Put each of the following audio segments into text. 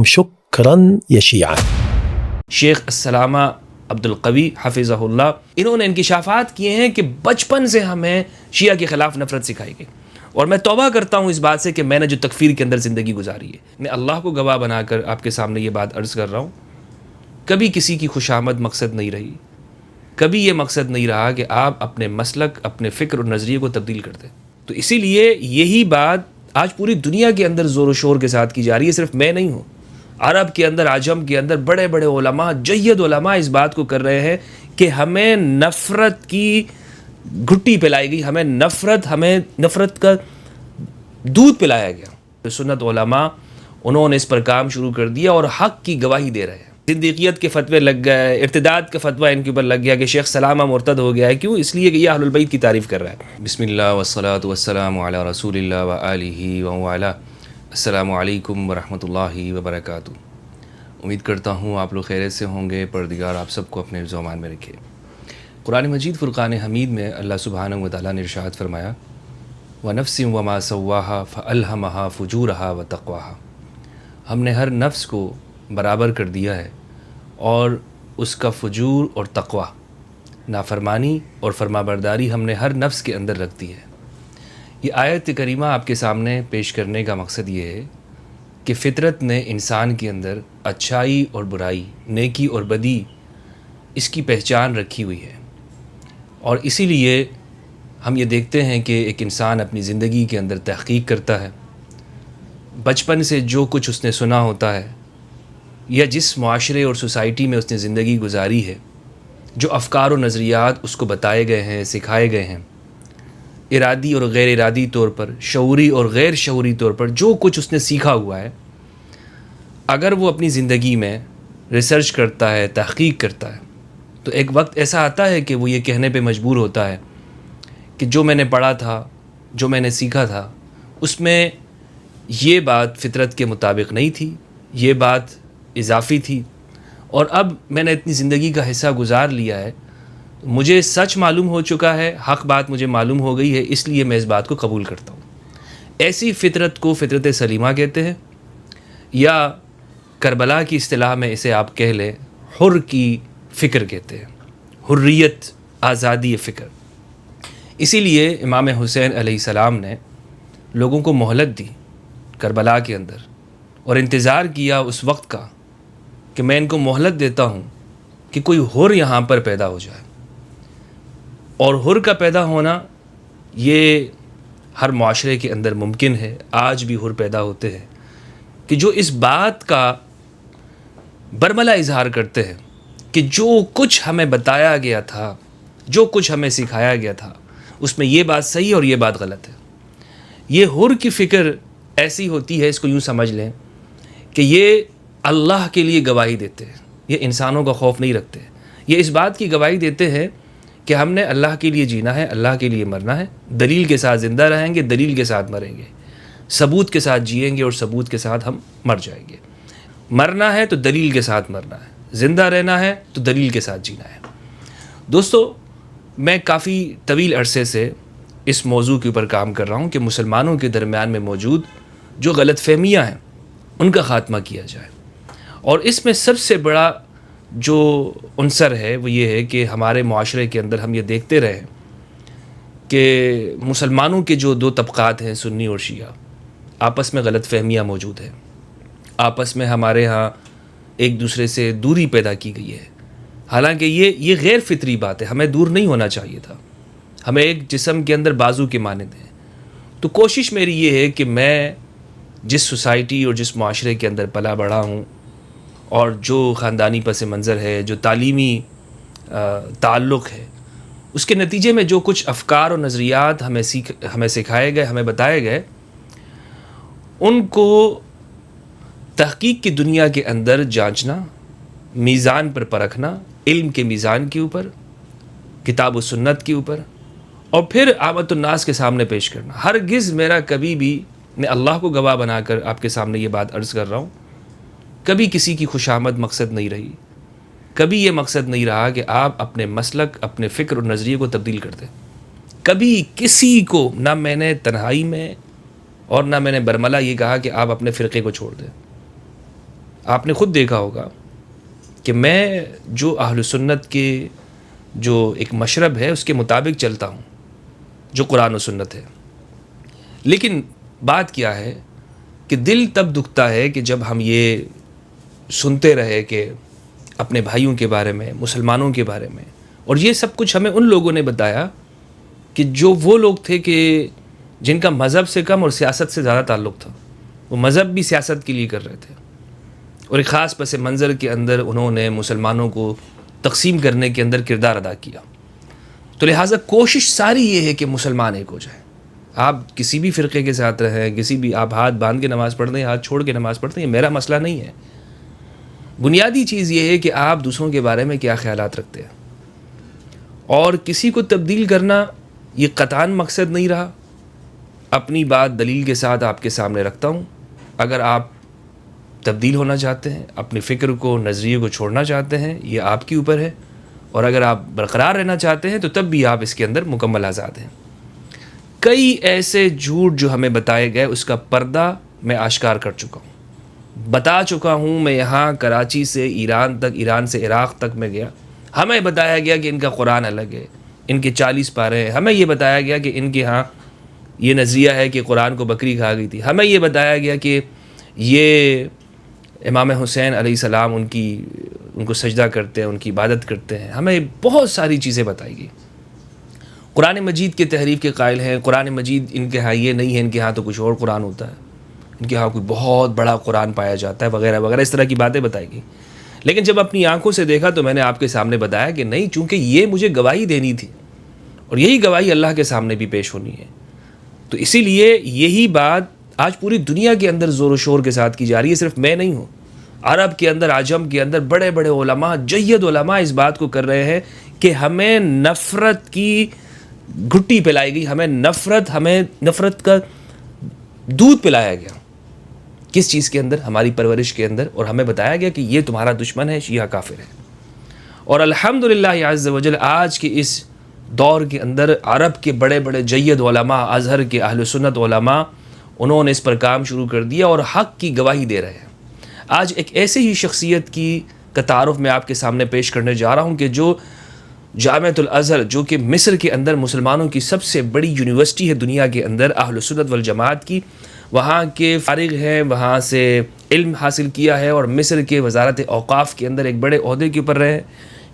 شكرا يا شيعة. شیخ السلامہ عبدالقوی حفظہ اللہ، انہوں نے انکشافات کیے ہیں کہ بچپن سے ہمیں شیعہ کے خلاف نفرت سکھائی گئی، اور میں توبہ کرتا ہوں اس بات سے کہ میں نے جو تکفیر کے اندر زندگی گزاری ہے، میں اللہ کو گواہ بنا کر آپ کے سامنے یہ بات عرض کر رہا ہوں، کبھی کسی کی خوشامد مقصد نہیں رہی، کبھی یہ مقصد نہیں رہا کہ آپ اپنے مسلک، اپنے فکر اور نظریے کو تبدیل کر دیں۔ تو اسی لیے یہی بات آج پوری دنیا کے اندر زور و شور کے ساتھ کی جا رہی ہے، صرف میں نہیں ہوں، عرب کے اندر، عجم کے اندر بڑے بڑے علماء، جید علماء اس بات کو کر رہے ہیں کہ ہمیں نفرت کی گھٹی پلائی گئی، ہمیں نفرت کا دودھ پلایا گیا۔ سنت علماء انہوں نے اس پر کام شروع کر دیا اور حق کی گواہی دے رہے ہیں۔ زندیقیت کے فتوے لگ گئے، ارتداد کا فتویٰ ان کے اوپر لگ گیا کہ شیخ سلامہ مرتد ہو گیا ہے، کیوں؟ اس لیے کہ یہ اہل البیت کی تعریف کر رہا ہے۔ بسم اللہ والصلاة والسلام علی رسول اللہ وآلہ ومن السلام علیکم ورحمۃ اللہ وبرکاتہ۔ امید کرتا ہوں آپ لوگ خیریت سے ہوں گے، پروردگار آپ سب کو اپنے حفظ و امان میں رکھے۔ قرآن مجید فرقان حمید میں اللہ سبحانہ و تعالیٰ نے ارشاد فرمایا، وَنَفْسٍ وَمَا سَوَّاهَا فَأَلْهَمَهَا فُجُورَهَا وَتَقْوَاهَا، ہم نے ہر نفس کو برابر کر دیا ہے اور اس کا فجور اور تقوی، نافرمانی اور فرمانبرداری ہم نے ہر نفس کے اندر رکھ دی ہے۔ یہ آیت کریمہ آپ کے سامنے پیش کرنے کا مقصد یہ ہے کہ فطرت نے انسان کے اندر اچھائی اور برائی، نیکی اور بدی، اس کی پہچان رکھی ہوئی ہے، اور اسی لیے ہم یہ دیکھتے ہیں کہ ایک انسان اپنی زندگی کے اندر تحقیق کرتا ہے، بچپن سے جو کچھ اس نے سنا ہوتا ہے یا جس معاشرے اور سوسائٹی میں اس نے زندگی گزاری ہے، جو افکار و نظریات اس کو بتائے گئے ہیں، سکھائے گئے ہیں، ارادی اور غیر ارادی طور پر، شعوری اور غیر شعوری طور پر جو کچھ اس نے سیکھا ہوا ہے، اگر وہ اپنی زندگی میں ریسرچ کرتا ہے، تحقیق کرتا ہے، تو ایک وقت ایسا آتا ہے کہ وہ یہ کہنے پہ مجبور ہوتا ہے کہ جو میں نے پڑھا تھا، جو میں نے سیکھا تھا، اس میں یہ بات فطرت کے مطابق نہیں تھی، یہ بات اضافی تھی، اور اب میں نے اتنی زندگی کا حصہ گزار لیا ہے، مجھے سچ معلوم ہو چکا ہے، حق بات مجھے معلوم ہو گئی ہے، اس لیے میں اس بات کو قبول کرتا ہوں۔ ایسی فطرت کو فطرت سلیمہ کہتے ہیں، یا کربلا کی اصطلاح میں اسے آپ کہہ لیں حر کی فکر کہتے ہیں، حریت، آزادی فکر۔ اسی لیے امام حسین علیہ السلام نے لوگوں کو مہلت دی کربلا کے اندر، اور انتظار کیا اس وقت کا کہ میں ان کو مہلت دیتا ہوں کہ کوئی حر یہاں پر پیدا ہو جائے۔ اور حر کا پیدا ہونا یہ ہر معاشرے کے اندر ممکن ہے، آج بھی حر پیدا ہوتے ہیں کہ جو اس بات کا برملا اظہار کرتے ہیں کہ جو کچھ ہمیں بتایا گیا تھا، جو کچھ ہمیں سکھایا گیا تھا، اس میں یہ بات صحیح اور یہ بات غلط ہے۔ یہ حر کی فکر ایسی ہوتی ہے، اس کو یوں سمجھ لیں کہ یہ اللہ کے لیے گواہی دیتے ہیں، یہ انسانوں کا خوف نہیں رکھتے، یہ اس بات کی گواہی دیتے ہیں کہ ہم نے اللہ کے لیے جینا ہے، اللہ کے لیے مرنا ہے، دلیل کے ساتھ زندہ رہیں گے، دلیل کے ساتھ مریں گے، ثبوت کے ساتھ جئیں گے اور ثبوت کے ساتھ ہم مر جائیں گے۔ مرنا ہے تو دلیل کے ساتھ مرنا ہے، زندہ رہنا ہے تو دلیل کے ساتھ جینا ہے۔ دوستو، میں کافی طویل عرصے سے اس موضوع کے اوپر کام کر رہا ہوں کہ مسلمانوں کے درمیان میں موجود جو غلط فہمیاں ہیں ان کا خاتمہ کیا جائے، اور اس میں سب سے بڑا جو عنصر ہے وہ یہ ہے کہ ہمارے معاشرے کے اندر ہم یہ دیکھتے رہے کہ مسلمانوں کے جو دو طبقات ہیں، سنی اور شیعہ، آپس میں غلط فہمیاں موجود ہیں، آپس میں ہمارے ہاں ایک دوسرے سے دوری پیدا کی گئی ہے، حالانکہ یہ غیر فطری بات ہے، ہمیں دور نہیں ہونا چاہیے تھا، ہمیں ایک جسم کے اندر بازو کے مانند ہیں۔ تو کوشش میری یہ ہے کہ میں جس سوسائٹی اور جس معاشرے کے اندر پلا بڑھا ہوں، اور جو خاندانی پس منظر ہے، جو تعلیمی تعلق ہے، اس کے نتیجے میں جو کچھ افکار و نظریات ہمیں سکھائے گئے، ہمیں بتائے گئے، ان کو تحقیق کی دنیا کے اندر جانچنا، میزان پر پرکھنا، علم کے میزان کے اوپر، کتاب و سنت کے اوپر، اور پھر عامت الناس کے سامنے پیش کرنا۔ ہرگز میرا کبھی بھی، میں اللہ کو گواہ بنا کر آپ کے سامنے یہ بات عرض کر رہا ہوں، کبھی کسی کی خوشامد مقصد نہیں رہی، کبھی یہ مقصد نہیں رہا کہ آپ اپنے مسلک، اپنے فکر اور نظریے کو تبدیل کر دیں۔ کبھی کسی کو نہ میں نے تنہائی میں اور نہ میں نے برملا یہ کہا کہ آپ اپنے فرقے کو چھوڑ دیں۔ آپ نے خود دیکھا ہوگا کہ میں جو اہل سنت کے جو ایک مشرب ہے اس کے مطابق چلتا ہوں، جو قرآن و سنت ہے. لیکن بات کیا ہے کہ دل تب دکھتا ہے کہ جب ہم یہ سنتے رہے کہ اپنے بھائیوں کے بارے میں، مسلمانوں کے بارے میں، اور یہ سب کچھ ہمیں ان لوگوں نے بتایا کہ جو وہ لوگ تھے کہ جن کا مذہب سے کم اور سیاست سے زیادہ تعلق تھا. وہ مذہب بھی سیاست کے لیے کر رہے تھے، اور ایک خاص پس منظر کے اندر انہوں نے مسلمانوں کو تقسیم کرنے کے اندر کردار ادا کیا. تو لہٰذا کوشش ساری یہ ہے کہ مسلمان ایک ہو جائیں. آپ کسی بھی فرقے کے ساتھ رہیں، کسی بھی آپ ہاتھ باندھ کے نماز پڑھتے ہیں، ہاتھ چھوڑ کے نماز پڑھتے ہیں، یہ میرا مسئلہ نہیں ہے. بنیادی چیز یہ ہے کہ آپ دوسروں کے بارے میں کیا خیالات رکھتے ہیں، اور کسی کو تبدیل کرنا یہ قطعاً مقصد نہیں رہا. اپنی بات دلیل کے ساتھ آپ کے سامنے رکھتا ہوں. اگر آپ تبدیل ہونا چاہتے ہیں، اپنے فکر کو، نظریے کو چھوڑنا چاہتے ہیں، یہ آپ کے اوپر ہے. اور اگر آپ برقرار رہنا چاہتے ہیں تو تب بھی آپ اس کے اندر مکمل آزاد ہیں. کئی ایسے جھوٹ جو ہمیں بتائے گئے اس کا پردہ میں آشکار کر چکا ہوں، بتا چکا ہوں. میں یہاں کراچی سے ایران تک، ایران سے عراق تک میں گیا. ہمیں بتایا گیا کہ ان کا قرآن الگ ہے، ان کے 40 پارے ہیں. ہمیں یہ بتایا گیا کہ ان کے ہاں یہ نظریہ ہے کہ قرآن کو بکری کھا گئی تھی. ہمیں یہ بتایا گیا کہ یہ امام حسین علیہ السلام ان کو سجدہ کرتے ہیں، ان کی عبادت کرتے ہیں. ہمیں بہت ساری چیزیں بتائی گئی. قرآن مجید کے تحریف کے قائل ہیں. قرآن مجید ان کے ہاں یہ نہیں ہے، ان کے ہاں تو کچھ اور قرآن ہوتا ہے، ان کے ہاں کوئی بہت بڑا قرآن پایا جاتا ہے، وغیرہ وغیرہ اس طرح کی باتیں بتائی گئی. لیکن جب اپنی آنکھوں سے دیکھا تو میں نے آپ کے سامنے بتایا کہ نہیں، چونکہ یہ مجھے گواہی دینی تھی، اور یہی گواہی اللہ کے سامنے بھی پیش ہونی ہے. تو اسی لیے یہی بات آج پوری دنیا کے اندر زور و شور کے ساتھ کی جا رہی ہے. صرف میں نہیں ہوں، عرب کے اندر، عجم کے اندر بڑے بڑے علماء، جید علماء اس بات کو کر رہے ہیں کہ ہمیں نفرت کی گھٹی پلائی گئی، ہمیں نفرت کا دودھ پلایا گیا. کس چیز کے اندر؟ ہماری پرورش کے اندر. اور ہمیں بتایا گیا کہ یہ تمہارا دشمن ہے، شیعہ کافر ہے. اور الحمدللہ عز و جل آج کے اس دور کے اندر عرب کے بڑے بڑے جید علماء، ازہر کے اہل سنت علماء، انہوں نے اس پر کام شروع کر دیا اور حق کی گواہی دے رہے ہیں. آج ایک ایسے ہی شخصیت کا تعارف میں آپ کے سامنے پیش کرنے جا رہا ہوں کہ جو جامعۃ الازہر، جو کہ مصر کے اندر مسلمانوں کی سب سے بڑی یونیورسٹی ہے دنیا کے اندر، اہل سنت والجماعت کی، وہاں کے فارغ ہیں، وہاں سے علم حاصل کیا ہے، اور مصر کے وزارت اوقاف کے اندر ایک بڑے عہدے کے اوپر رہے.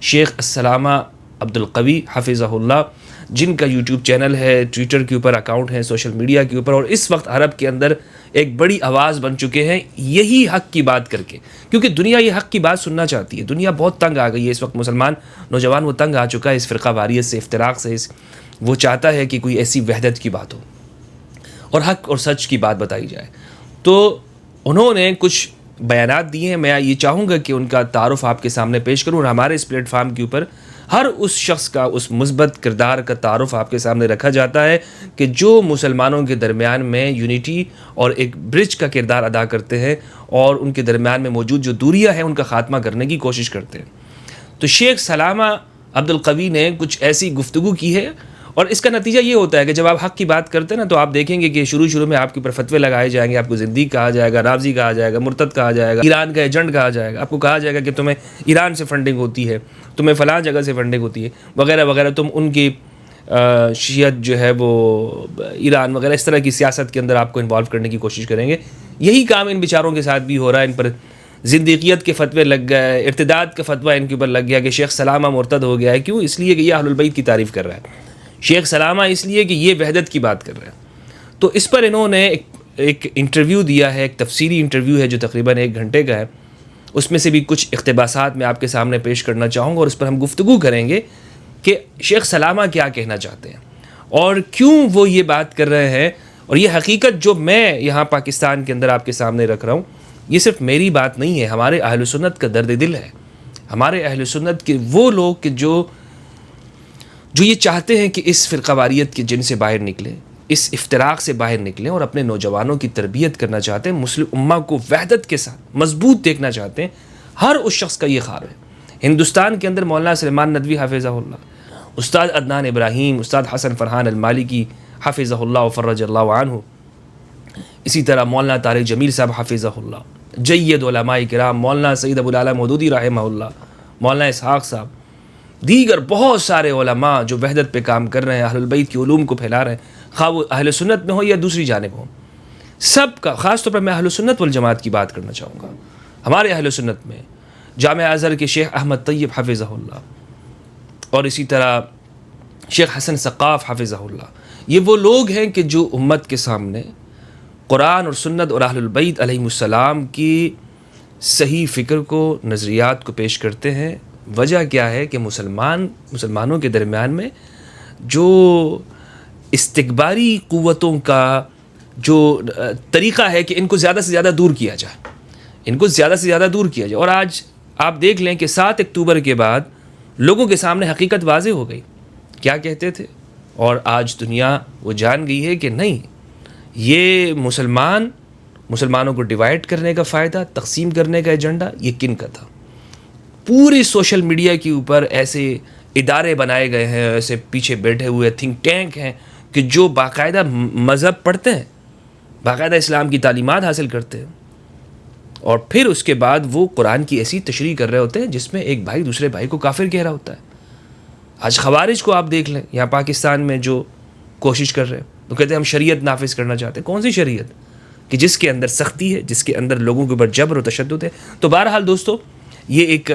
شیخ السلامہ عبدالقوی حفظہ اللہ، جن کا یوٹیوب چینل ہے، ٹویٹر کے اوپر اکاؤنٹ ہے، سوشل میڈیا کے اوپر، اور اس وقت عرب کے اندر ایک بڑی آواز بن چکے ہیں یہی حق کی بات کر کے. کیونکہ دنیا یہ حق کی بات سننا چاہتی ہے. دنیا بہت تنگ آ گئی ہے اس وقت، مسلمان نوجوان وہ تنگ آ چکا ہے اس فرقہ واریت سے، افتراق سے. وہ چاہتا ہے کہ کوئی ایسی وحدت کی بات ہو اور حق اور سچ کی بات بتائی جائے. تو انہوں نے کچھ بیانات دیے ہیں. میں یہ چاہوں گا کہ ان کا تعارف آپ کے سامنے پیش کروں، اور ہمارے اس پلیٹ فارم کے اوپر ہر اس شخص کا، اس مثبت کردار کا تعارف آپ کے سامنے رکھا جاتا ہے کہ جو مسلمانوں کے درمیان میں یونٹی اور ایک برج کا کردار ادا کرتے ہیں، اور ان کے درمیان میں موجود جو دوریاں ہیں ان کا خاتمہ کرنے کی کوشش کرتے ہیں. تو شیخ سلامہ عبدالقوی نے کچھ ایسی گفتگو کی ہے، اور اس کا نتیجہ یہ ہوتا ہے کہ جب آپ حق کی بات کرتے ہیں نا، تو آپ دیکھیں گے کہ شروع میں آپ کے اوپر فتوے لگائے جائیں گے، آپ کو زندیق کہا جائے گا، رافضی کہا جائے گا، مرتد کہا جائے گا، ایران کا ایجنٹ کہا جائے گا. آپ کو کہا جائے گا کہ تمہیں ایران سے فنڈنگ ہوتی ہے، تمہیں فلاں جگہ سے فنڈنگ ہوتی ہے، وغیرہ وغیرہ. تم ان کی شیعت جو ہے وہ ایران وغیرہ اس طرح کی سیاست کے اندر آپ کو انوالو کرنے کی کوشش کریں گے. یہی کام ان بیچاروں کے ساتھ بھی ہو رہا ہے. ان پر زندیقیت کے فتوے لگ گئے، ارتداد کا فتویٰ ان کے اوپر لگ گیا کہ شیخ سلامہ مرتد ہو گیا ہے. کیوں؟ اس لیے کہ یہ اہل البیت کی تعریف کر رہا ہے. شیخ سلامہ اس لیے کہ یہ وحدت کی بات کر رہے ہیں. تو اس پر انہوں نے ایک انٹرویو دیا ہے، ایک تفصیلی انٹرویو ہے جو تقریباً 1 گھنٹے کا ہے. اس میں سے بھی کچھ اقتباسات میں آپ کے سامنے پیش کرنا چاہوں گا، اور اس پر ہم گفتگو کریں گے کہ شیخ سلامہ کیا کہنا چاہتے ہیں اور کیوں وہ یہ بات کر رہے ہیں. اور یہ حقیقت جو میں یہاں پاکستان کے اندر آپ کے سامنے رکھ رہا ہوں، یہ صرف میری بات نہیں ہے، ہمارے اہل سنت کا درد دل ہے. ہمارے اہل سنت کے وہ لوگ کہ جو یہ چاہتے ہیں کہ اس فرقہ واریت کے جن سے باہر نکلیں، اس افتراق سے باہر نکلیں، اور اپنے نوجوانوں کی تربیت کرنا چاہتے ہیں، مسلم امہ کو وحدت کے ساتھ مضبوط دیکھنا چاہتے ہیں. ہر اس شخص کا یہ خواب ہے. ہندوستان کے اندر مولانا سلیمان ندوی حفظہ اللہ، استاد عدنان ابراہیم، استاد حسن فرحان المالکی حفظہ اللہ وفرج اللہ عنہ، اسی طرح مولانا طارق جمیل صاحب حفظہ اللہ، جید علماء کرام، مولانا سید ابو العلا مودودی رحمہ اللہ، مولانا اسحاق صاحب، دیگر بہت سارے علماء جو وحدت پہ کام کر رہے ہیں، اہل البیت کی علوم کو پھیلا رہے ہیں، خواہ وہ اہل سنت میں ہو یا دوسری جانب ہو، سب کا، خاص طور پر میں اہل سنت والجماعت کی بات کرنا چاہوں گا. ہمارے اہل سنت میں جامعہ ازہر کے شیخ احمد طیب حفظہ اللہ، اور اسی طرح شیخ حسن ثقاف حفظہ اللہ، یہ وہ لوگ ہیں کہ جو امت کے سامنے قرآن اور سنت اور اہل البیت علیہم السلام کی صحیح فکر کو، نظریات کو پیش کرتے ہیں. وجہ کیا ہے کہ مسلمانوں کے درمیان میں جو استکباری قوتوں کا جو طریقہ ہے کہ ان کو زیادہ سے زیادہ دور کیا جائے، ان کو زیادہ سے زیادہ دور کیا جائے. اور آج آپ دیکھ لیں کہ 7 اکتوبر کے بعد لوگوں کے سامنے حقیقت واضح ہو گئی. کیا کہتے تھے؟ اور آج دنیا وہ جان گئی ہے کہ نہیں، یہ مسلمانوں کو ڈیوائیڈ کرنے کا فائدہ، تقسیم کرنے کا ایجنڈا، یہ کن کا تھا؟ پوری سوشل میڈیا کے اوپر ایسے ادارے بنائے گئے ہیں، ایسے پیچھے بیٹھے ہوئے تھنک ٹینک ہیں کہ جو باقاعدہ مذہب پڑھتے ہیں، باقاعدہ اسلام کی تعلیمات حاصل کرتے ہیں، اور پھر اس کے بعد وہ قرآن کی ایسی تشریح کر رہے ہوتے ہیں جس میں ایک بھائی دوسرے بھائی کو کافر کہہ رہا ہوتا ہے. آج خوارج کو آپ دیکھ لیں یہاں پاکستان میں جو کوشش کر رہے ہیں، تو کہتے ہیں ہم شریعت نافذ کرنا چاہتے ہیں. کون سی شریعت کہ جس کے اندر سختی ہے، جس کے اندر لوگوں کے اوپر جبر و تشدد ہے؟ تو بہرحال دوستو، یہ ایک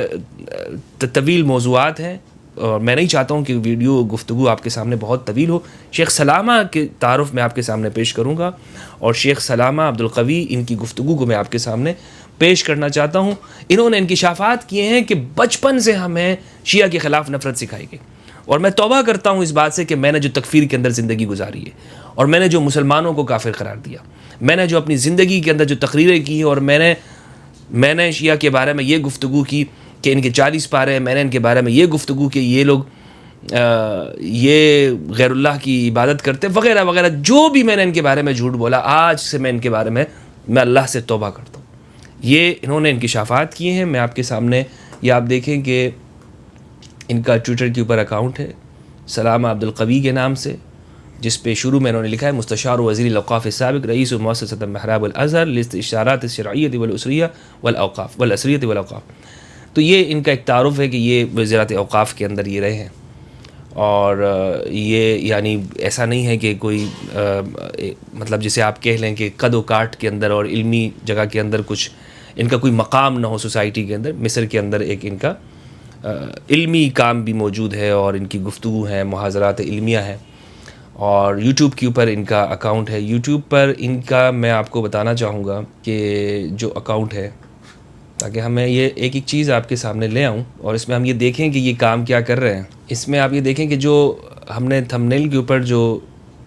طویل موضوعات ہیں اور میں نہیں چاہتا ہوں کہ ویڈیو گفتگو آپ کے سامنے بہت طویل ہو. شیخ سلامہ کے تعارف میں آپ کے سامنے پیش کروں گا، اور شیخ سلامہ عبدالقوی، ان کی گفتگو کو میں آپ کے سامنے پیش کرنا چاہتا ہوں. انہوں نے انکشافات کیے ہیں کہ بچپن سے ہمیں شیعہ کے خلاف نفرت سکھائی گئی، اور میں توبہ کرتا ہوں اس بات سے کہ میں نے جو تکفیر کے اندر زندگی گزاری ہے، اور میں نے جو مسلمانوں کو کافر قرار دیا، میں نے جو اپنی زندگی کے اندر جو تقریریں کی، اور میں نے شیعہ کے بارے میں یہ گفتگو کی کہ ان کے 40 پارے ہیں، میں نے ان کے بارے میں یہ گفتگو کہ یہ لوگ یہ غیر اللہ کی عبادت کرتے وغیرہ وغیرہ، جو بھی میں نے ان کے بارے میں جھوٹ بولا، آج سے میں ان کے بارے میں اللہ سے توبہ کرتا ہوں. یہ انہوں نے انکشافات کیے ہیں، میں آپ کے سامنے، یہ آپ دیکھیں کہ ان کا ٹویٹر کے اوپر اکاؤنٹ ہے سلامہ عبدالقوی کے نام سے، جس پہ شروع میں انہوں نے لکھا ہے مستشار وزیر الاوقاف السابق رئیس مؤسسۃ محراب الازہر للاستشارات الشرعیہ والاسریہ والاوقاف. تو یہ ان کا ایک تعارف ہے کہ یہ وزارت اوقاف کے اندر یہ رہے ہیں، اور یہ یعنی ایسا نہیں ہے کہ کوئی مطلب جسے آپ کہہ لیں کہ قد و کاٹ کے اندر اور علمی جگہ کے اندر کچھ ان کا کوئی مقام نہ ہو سوسائٹی کے اندر. مصر کے اندر ایک ان کا علمی کام بھی موجود ہے، اور ان کی گفتگو ہیں، محاضرات علمیہ ہیں، اور یوٹیوب کے اوپر ان کا اکاؤنٹ ہے. یوٹیوب پر ان کا میں آپ کو بتانا چاہوں گا کہ جو اکاؤنٹ ہے، تاکہ ہمیں یہ ایک چیز آپ کے سامنے لے آؤں، اور اس میں ہم یہ دیکھیں کہ یہ کام کیا کر رہے ہیں. اس میں آپ یہ دیکھیں کہ جو ہم نے تھمبنیل کے اوپر جو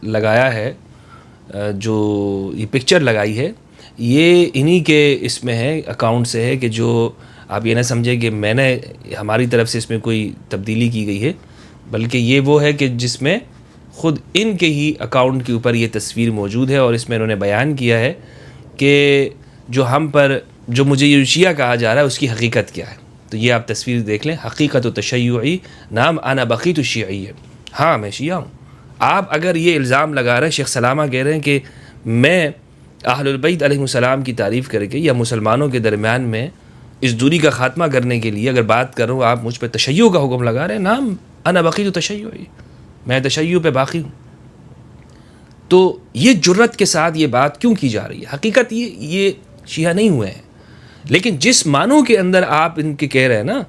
لگایا ہے، جو یہ پکچر لگائی ہے، یہ انہی کے اس میں ہے، اکاؤنٹ سے ہے، کہ جو آپ یہ نہ سمجھیں کہ میں نے ہماری طرف سے اس میں کوئی تبدیلی کی گئی ہے، بلکہ یہ وہ ہے کہ جس میں خود ان کے ہی اکاؤنٹ کے اوپر یہ تصویر موجود ہے، اور اس میں انہوں نے بیان کیا ہے کہ جو ہم پر جو مجھے یہ شیعہ کہا جا رہا ہے اس کی حقیقت کیا ہے. تو یہ آپ تصویر دیکھ لیں، حقیقت و تشیعی نام انا بقیت الشیعی ہے. ہاں میں شیعہ ہوں. آپ اگر یہ الزام لگا رہے ہیں، شیخ سلامہ کہہ رہے ہیں کہ میں اہل البیت علیہ السلام کی تعریف کر کے یا مسلمانوں کے درمیان میں اس دوری کا خاتمہ کرنے کے لیے اگر بات کروں، آپ مجھ پہ تشیع کا حکم لگا رہے ہیں. نام انا بقیت تشیعی، میں تشیع پہ باقی ہوں. تو یہ جرت کے ساتھ یہ بات کیوں کی جا رہی ہے؟ حقیقت یہ شیعہ نہیں ہوئے ہیں، لیکن جس معنوں کے اندر آپ ان کے کہہ رہے ہیں نا،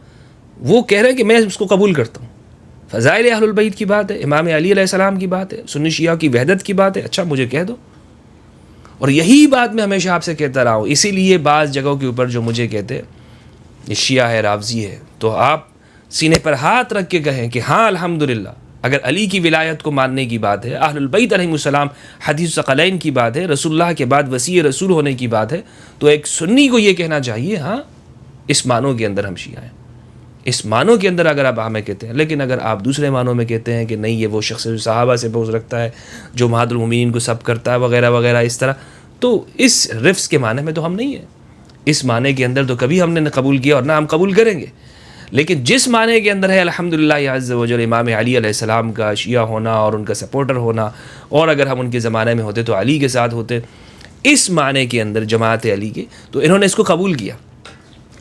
وہ کہہ رہے ہیں کہ میں اس کو قبول کرتا ہوں. فضائل اہل البیت کی بات ہے، امام علی علیہ السلام کی بات ہے، سنی شیعہ کی وحدت کی بات ہے. اچھا مجھے کہہ دو. اور یہی بات میں ہمیشہ آپ سے کہتا رہا ہوں. اسی لیے بعض جگہوں کے اوپر جو مجھے کہتے ہیں یہ شیعہ ہے، رافضی ہے، تو آپ سینے پر ہاتھ رکھ کے کہیں کہ ہاں الحمدللہ، اگر علی کی ولایت کو ماننے کی بات ہے، اہل البیت علیہ السلام حدیث ثقلین کی بات ہے، رسول اللہ کے بعد وسیع رسول ہونے کی بات ہے، تو ایک سنی کو یہ کہنا چاہیے ہاں اس معنوں کے اندر ہم شیعہ ہیں. اس معنوں کے اندر اگر آپ ہمیں کہتے ہیں. لیکن اگر آپ دوسرے معنوں میں کہتے ہیں کہ نہیں یہ وہ شخص صحابہ سے بغض رکھتا ہے، جو مہد المومنین کو سب کرتا ہے وغیرہ وغیرہ اس طرح، تو اس رفظ کے معنی میں تو ہم نہیں ہیں. اس معنی کے اندر تو کبھی ہم نے نہ قبول کیا اور نہ ہم قبول کریں گے. لیکن جس معنی کے اندر ہے الحمدللہ عز و جل امام علی علیہ السلام کا شیعہ ہونا اور ان کا سپورٹر ہونا، اور اگر ہم ان کے زمانے میں ہوتے تو علی کے ساتھ ہوتے، اس معنی کے اندر جماعت علی کے، تو انہوں نے اس کو قبول کیا۔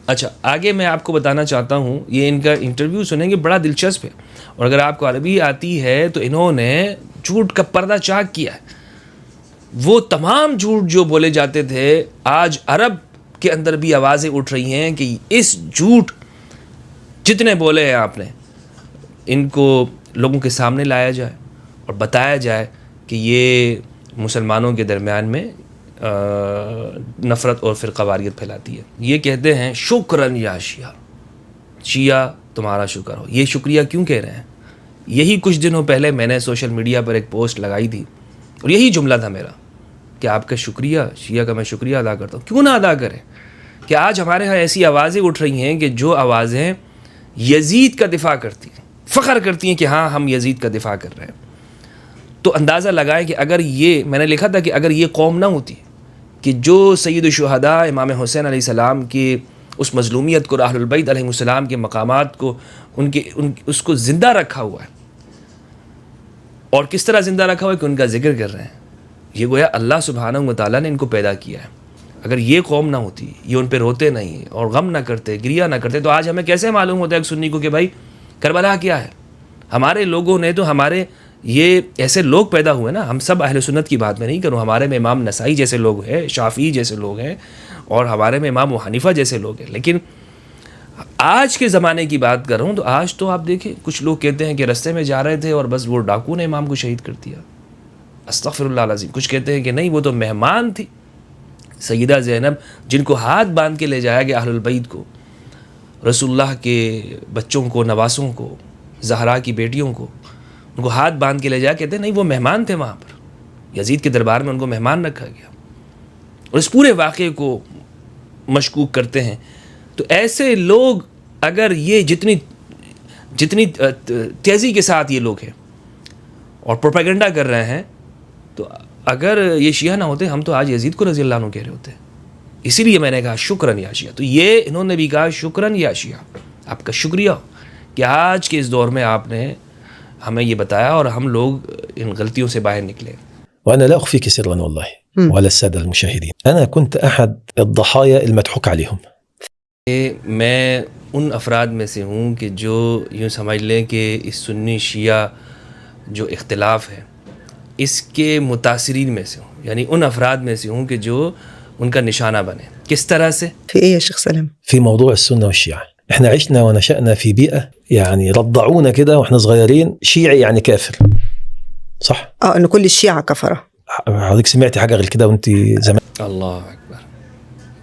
اچھا آگے میں آپ کو بتانا چاہتا ہوں، یہ ان کا انٹرویو سنیں گے، بڑا دلچسپ ہے، اور اگر آپ کو عربی آتی ہے تو انہوں نے جھوٹ کا پردہ چاک کیا ہے۔ وہ تمام جھوٹ جو بولے جاتے تھے، آج عرب کے اندر بھی آوازیں اٹھ رہی ہیں کہ اس جھوٹ جتنے بولے ہیں آپ نے، ان کو لوگوں کے سامنے لایا جائے اور بتایا جائے کہ یہ مسلمانوں کے درمیان میں نفرت اور فرقہ واریت پھیلاتی ہے۔ یہ کہتے ہیں شکراً یا شیعہ، شیعہ تمہارا شکر ہو۔ یہ شکریہ کیوں کہہ رہے ہیں؟ یہی کچھ دنوں پہلے میں نے سوشل میڈیا پر ایک پوسٹ لگائی تھی، اور یہی جملہ تھا میرا کہ آپ کا شکریہ، شیعہ کا میں شکریہ ادا کرتا ہوں۔ کیوں نہ ادا کریں؟ کہ آج ہمارے ہاں ایسی آوازیں اٹھ رہی ہیں کہ جو آوازیں یزید کا دفاع کرتی ہیں، فخر کرتی ہیں کہ ہاں ہم یزید کا دفاع کر رہے ہیں۔ تو اندازہ لگائیں کہ اگر یہ، میں نے لکھا تھا کہ اگر یہ قوم نہ ہوتی کہ جو سید الشہداء امام حسین علیہ السلام کی اس مظلومیت کو، اہل البیت علیہ السلام کے مقامات کو، اس کو زندہ رکھا ہوا ہے، اور کس طرح زندہ رکھا ہوا ہے کہ ان کا ذکر کر رہے ہیں، یہ گویا اللہ سبحانہ و تعالیٰ نے ان کو پیدا کیا ہے۔ اگر یہ قوم نہ ہوتی، یہ ان پہ روتے نہیں اور غم نہ کرتے، گریہ نہ کرتے، تو آج ہمیں کیسے معلوم ہوتا ہے ایک سنی کو کہ بھائی کربلا کیا ہے؟ ہمارے لوگوں نے تو، ہمارے یہ ایسے لوگ پیدا ہوئے نا، ہم سب اہل سنت کی بات میں نہیں کروں، ہمارے میں امام نسائی جیسے لوگ ہیں، شافعی جیسے لوگ ہیں، اور ہمارے میں امام ابو حنیفہ جیسے لوگ ہیں، لیکن آج کے زمانے کی بات کر رہا ہوں تو آج تو آپ دیکھیں کچھ لوگ کہتے ہیں کہ رستے میں جا رہے تھے اور بس وہ ڈاکو نے امام کو شہید کر دیا، استغفر اللہ العظیم۔ کچھ کہتے ہیں کہ نہیں وہ تو مہمان تھی سیدہ زینب، جن کو ہاتھ باندھ کے لے جایا گیا اہل البیت کو، رسول اللہ کے بچوں کو، نواسوں کو، زہرا کی بیٹیوں کو، ان کو ہاتھ باندھ کے لے جایا، کہتے ہیں نہیں وہ مہمان تھے وہاں پر، یزید کے دربار میں ان کو مہمان رکھا گیا، اور اس پورے واقعے کو مشکوک کرتے ہیں۔ تو ایسے لوگ اگر یہ جتنی تیزی کے ساتھ یہ لوگ ہیں اور پروپیگنڈا کر رہے ہیں، تو اگر یہ شیعہ نہ ہوتے ہم تو آج یزید کو رضی اللہ عنہ کہہ رہے ہوتے۔ اسی لیے میں نے کہا شکراً یا شیعہ، تو یہ انہوں نے بھی کہا شکراً یا شیعہ، آپ کا شکریہ کہ آج کے اس دور میں آپ نے ہمیں یہ بتایا اور ہم لوگ ان غلطیوں سے باہر نکلے۔ وأنا لا أخفيك سرا والله وعلى السادة المشاهدين، أنا كنت أحد الضحايا المضحوك عليهم۔ میں ان افراد میں سے ہوں کہ جو یوں سمجھ لیں کہ اس سنی شیعہ جو اختلاف ہے اس کے متاثرین میں سے ہوں، یعنی ان افراد میں سے ہوں کہ جو ان کا نشانہ بنے۔ کس طرح سے؟ في ايه يا شيخ سلام؟ في موضوع السنة والشيعة، احنا عشنا ونشأنا في بيئة يعني رضعونا كده واحنا صغيرين شيعي يعني كافر، صح؟ ان كل الشيعة كفرة. حضرتك سمعتي حاجة غير كده وانت زمان؟ اللہ اکبر۔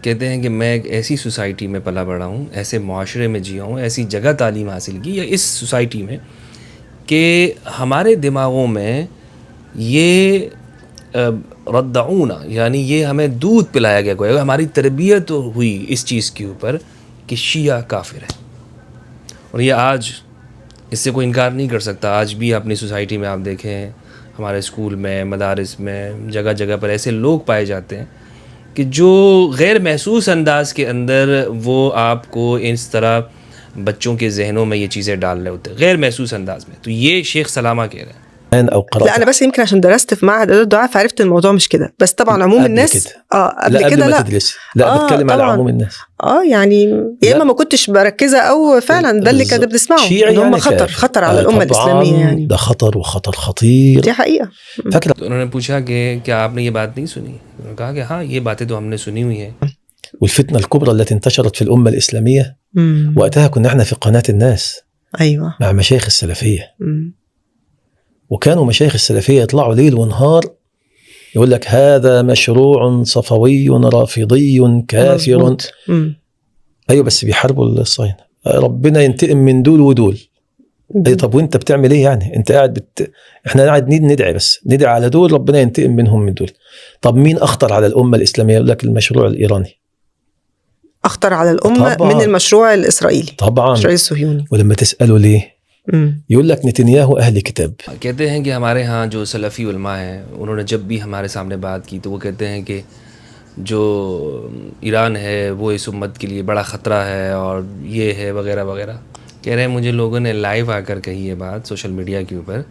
کہتے ہیں کہ میں ایک ایسی سوسائٹی میں پلا بڑھا ہوں، ایسے معاشرے میں جیا ہوں، ایسی جگہ تعلیم حاصل کی، یا اس سوسائٹی میں کہ ہمارے دماغوں میں یہ ردعونا، یعنی یہ ہمیں دودھ پلایا گیا، کوئی ہماری تربیت ہوئی اس چیز کے اوپر کہ شیعہ کافر ہے، اور یہ آج اس سے کوئی انکار نہیں کر سکتا۔ آج بھی اپنی سوسائٹی میں آپ دیکھیں، ہمارے اسکول میں، مدارس میں، جگہ جگہ پر ایسے لوگ پائے جاتے ہیں کہ جو غیر محسوس انداز کے اندر وہ آپ کو اس طرح بچوں کے ذہنوں میں یہ چیزیں ڈال رہے ہوتے ہیں، غیر محسوس انداز میں۔ تو یہ شیخ سلامہ کہہ رہے ہیں۔ أو قرأت؟ لا انا بس يمكن عشان درست في معهد اعداد الدعاء فعرفت الموضوع مش كده، بس طبعا عموم قبل الناس كده. قبل لا كده قبل ما لا تدرس، لا بتكلم على طبعاً. عموم الناس. يعني يا اما ما كنتش مركزه او فعلا ده اللي كانوا بنسمعه شيعي ان هم يعني خطر كافر. خطر على الامه طبعاً الاسلاميه، يعني ده خطر وخطر خطير. دي حقيقه. فاكرة تو انہوں نے پوچھا کہ کیا آپ نے یہ بات نہیں سنی؟ انہوں نے کہا کہ ہاں یہ باتیں تو ہم نے سنی ہوئی ہیں۔ والفتنة الكبرى التي انتشرت في الأمة الإسلامية وقتها كنا احنا في قناة الناس ايوه مع مشايخ السلفية، وكانوا مشايخ السلفية يطلعوا ليل ونهار يقول لك هذا مشروع صفوي رافضي كافر. مظبوط. أيوة بس بيحاربوا الصهاينة، ربنا ينتقم من دول ودول. أي طب وانت بتعمل ايه يعني؟ انت قاعد احنا قاعد ندعي، بس ندعي على دول ربنا ينتقم منهم من دول. طب مين أخطر على الأمة الإسلامية؟ يقول لك المشروع الإيراني اخطر على الامه طبعاً. من المشروع الاسرائيلي، طبعا. المشروع الصهيوني. ولما تسأله ليه يقول لك نتنياهو أهل كتاب. کہتے ہیں کہ ہمارے ہاں جو سلفی علماء ہیں انہوں نے جب بھی ہمارے سامنے بات کی تو وہ کہتے ہیں کہ جو ایران ہے وہ اس امت کے لیے بڑا خطرہ ہے اور یہ ہے وغیرہ وغیرہ۔ کہہ رہے ہیں مجھے لوگوں نے لائیو آ کر کہی یہ بات سوشل میڈیا کے اوپر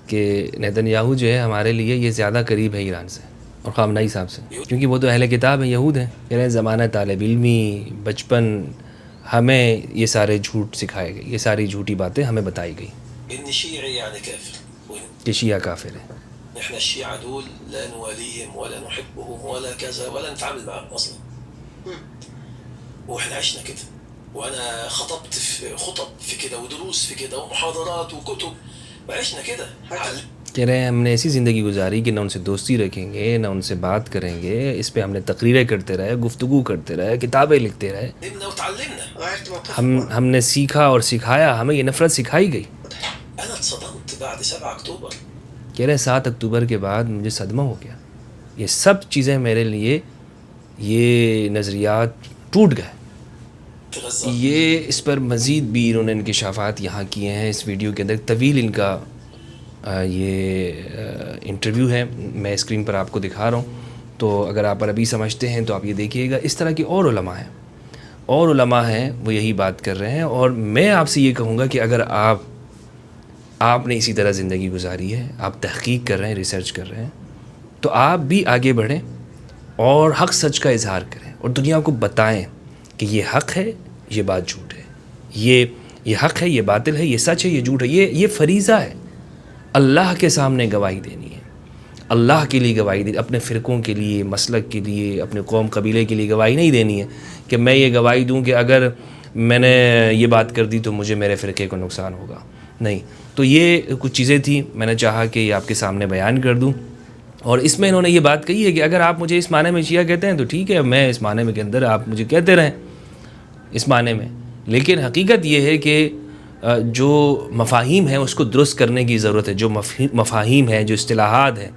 کہ نیتن یاہو جو ہے ہمارے لیے یہ زیادہ قریب ہے ایران سے، اور خامنائی صاحب سے، کیونکہ وہ تو اہل کتاب ہیں، یہود ہیں. کہہ رہے ہیں زمانہ طالب علمی، بچپن ہمیں یہ سارے جھوٹ سکھائے گئے، یہ ساری جھوٹی باتیں ہمیں بتائی گئی ان شیعی یعنی کافر، کہ شیعہ کافر ہیں. نحن الشيعة دول لا نواليهم ولا نحبهم ولا كذا ولا نتعامل معهم اصلا. واحنا عشنا كده، وانا خطبت في خطب في كده ودروس في كده ومحاضرات وكتب، وعشنا كده. کہہ رہے ہیں ہم نے ایسی زندگی گزاری کہ نہ ان سے دوستی رکھیں گے، نہ ان سے بات کریں گے. اس پہ ہم نے تقریریں کرتے رہے، گفتگو کرتے رہے، کتابیں لکھتے رہے. ہم نے سیکھا اور سکھایا، ہمیں یہ نفرت سکھائی گئی. انا اتصدمت بعد 7 اکتوبر. کہہ رہے 7 اکتوبر کے بعد مجھے صدمہ ہو گیا. یہ سب چیزیں میرے لیے، یہ نظریات ٹوٹ گئے. یہ اس پر مزید بھی انہوں نے انکشافات یہاں کیے ہیں. اس ویڈیو کے اندر طویل ان کا یہ انٹرویو ہے، میں اسکرین پر آپ کو دکھا رہا ہوں. تو اگر آپ عربی سمجھتے ہیں تو آپ یہ دیکھیے گا. اس طرح کے اور علماء ہیں وہ یہی بات کر رہے ہیں. اور میں آپ سے یہ کہوں گا کہ اگر آپ نے اسی طرح زندگی گزاری ہے، آپ تحقیق کر رہے ہیں، ریسرچ کر رہے ہیں، تو آپ بھی آگے بڑھیں اور حق سچ کا اظہار کریں اور دنیا کو بتائیں کہ یہ حق ہے، یہ بات جھوٹ ہے، یہ حق ہے، یہ باطل ہے، یہ سچ ہے، یہ جھوٹ ہے. یہ فریضہ ہے. اللہ کے سامنے گواہی دینی ہے، اللہ کے لیے گواہی دینی، اپنے فرقوں کے لیے، مسلک کے لیے، اپنے قوم قبیلے کے لیے گواہی نہیں دینی ہے کہ میں یہ گواہی دوں کہ اگر میں نے یہ بات کر دی تو مجھے میرے فرقے کو نقصان ہوگا. نہیں. تو یہ کچھ چیزیں تھیں، میں نے چاہا کہ یہ آپ کے سامنے بیان کر دوں. اور اس میں انہوں نے یہ بات کہی ہے کہ اگر آپ مجھے اس معنی میں شیعہ کہتے ہیں تو ٹھیک ہے، میں اس معنی میں کے اندر آپ مجھے کہتے رہیں اس معنی میں. لیکن حقیقت یہ ہے کہ جو مفاہیم ہیں اس کو درست کرنے کی ضرورت ہے. جو مفاہیم ہیں، جو اصطلاحات ہیں،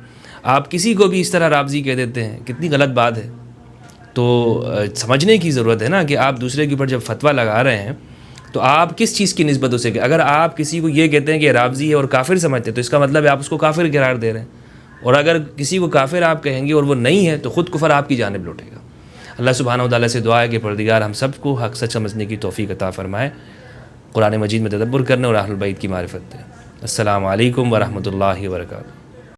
آپ کسی کو بھی اس طرح رافضی کہہ دیتے ہیں، کتنی غلط بات ہے. تو سمجھنے کی ضرورت ہے نا کہ آپ دوسرے کے اوپر جب فتویٰ لگا رہے ہیں تو آپ کس چیز کی نسبت اسے کہ اگر آپ کسی کو یہ کہتے ہیں کہ رافضی ہے اور کافر سمجھتے ہیں تو اس کا مطلب ہے آپ اس کو کافر قرار دے رہے ہیں. اور اگر کسی کو کافر آپ کہیں گے اور وہ نہیں ہے تو خود کفر آپ کی جانب لوٹے گا. اللہ سبحانہ و تعالیٰ سے دعا ہے کہ پروردگار ہم سب کو حق سچ سمجھنے کی توفیق عطا فرمائے، قرآن مجید میں تدبر کرنے اور اہل بیت کی معرفت دے. السلام علیکم ورحمۃ اللہ وبرکاتہ.